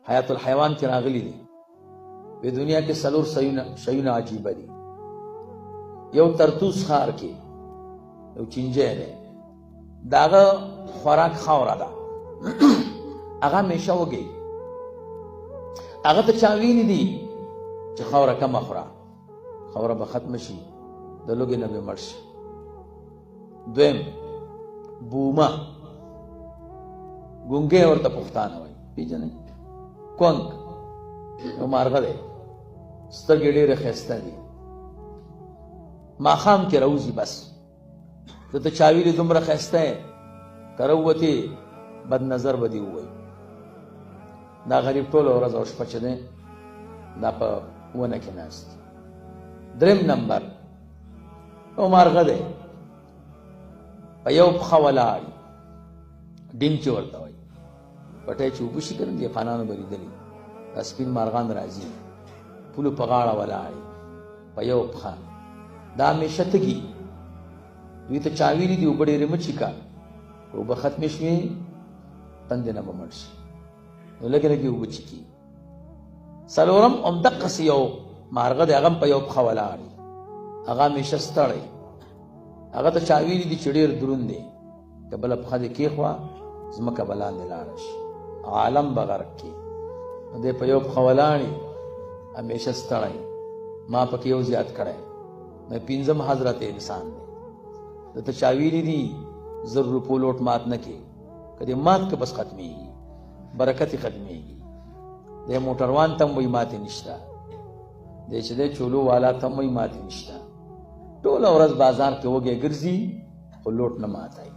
حیات الحیوان کې راغلی دی په دنیا کې سلور شیونه عجیبه دي. یو ترتوس ښار کې یو چینجی دی، د هغه خوراک خاوره ده، هغه همیشه وږی، هغه ته چا ویلي دي چې خاوره کمه خوره، خاوره به ختمه شي، د لوږې نه به مړ شي. دویم بومه، ګونګی ورته پښتانه وایي، پېژنئ؟ کونګ یو مارغه دی، سترګې ډېرې ښایسته دي، ماښام کې راوځي، بس ده ته چا ویلي دومره ښایسته یې، که راووتې بد نظر به دې ووایي. دا غریب ټوله ورځ او شپه چې دی دا په ونه کې ناست. دریم نمبر یو مارغه دی، په یو پښه ولاړ، ډینچې ورته وایي، پټی چې اوبه شي که نه دهقانانو به لیدلي، دا سپین مارغان راځي، پولو په غاړه ولاړ په یو پښه، دا همیشه تږي. دوی ته چا ویلي دي اوبه ډېرې مه څښه، که اوبه ختمې شوې تندې نه به مړ شي، نو لږې لږې اوبه څښي. څلورم همدقسې یو مارغه دی، هغه هم په یو پښه ولاړ، هغه همیشه ستړی، هغه ته چا ویلي دي چې ډېر دروند دی، که بله پښه دې کېښوه ځمکه به لاندې لاړه شي، عالم به غرق کړي. نو دی په یو پښه ولاړ، همیشه ستړی. ما پکې یو زیات کړی، نو پنځم حضرت انسان دی، دته چا ویلي دي 1,000 روپو لوټ مات نه کې، که دې مات که بس ختمېږي، برکت یې ختمېږي. دی موټروان ته هم وایي ماتې نشته، دی چې دی چولو والا ته هم وایي ماتې نشته، ټوله ورځ بازار کې وږی ګرځي خو لوټ نه ماتای،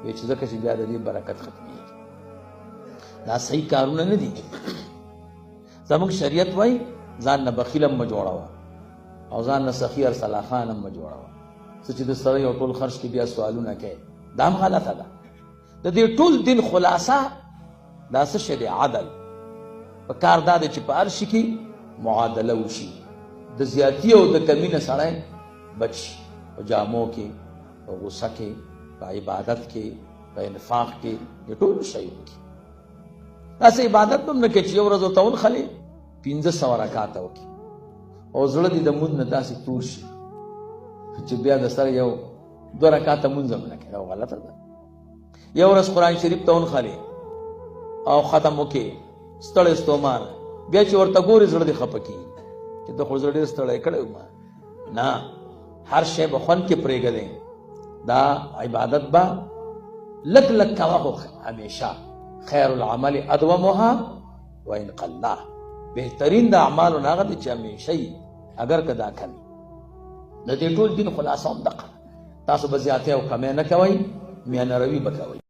وایي چې ځکه چې بیا د دې برکت ختمېږي. دا صحیح کارونه نه دي. زموږ شریعت وایي ځان نه بخیل هم مه جوړوه او ځان نه سخي ارسلا خان هم مه جوړوه، څه چې د سړی او ټول خرج کې بیا سوالونه کوي، دا هم غلطه ده. د دې ټول دین خلاصه دا څه شی دی؟ عدل. په کار دا دی چې په هر شي کې معادله وشي، د زیاتي او د کمي نه سړی بچ شي، په جامو کې، په غوسه کې، په عبادت کې، په انفاق کې، د ټولو شیو کې. داسې عبادت به هم نه کوي چې یو ورځ ورته ونښلې 500 رکاته وکړي او زړه دې د مونځ نه داسې تور شي چې بیا د سره یو 2 رکاته مونځ هم نه کوي، دا غلطه ده. یو ورځ قرآن شریف ته ونښلې او ختم وکړې ستړی ستومان، بیا چې ورته ګورې زړه دې خفه کېږي چې ته خو زړه ډېر ستړی کړی وم. نه، هر شی به خوند کې پرېږدئ، دا عبادت به لږ لږ کوه، خو همیشه خیر العمل ادومها وان قلا، بهترین د اعمالو نه هغه دی چې همیشه وي اگر که دا کمي. د دې ټول دین خلاصه همدغه، تاسو به زیاتې او کمې نه کوئ، میانه روي به کوئ.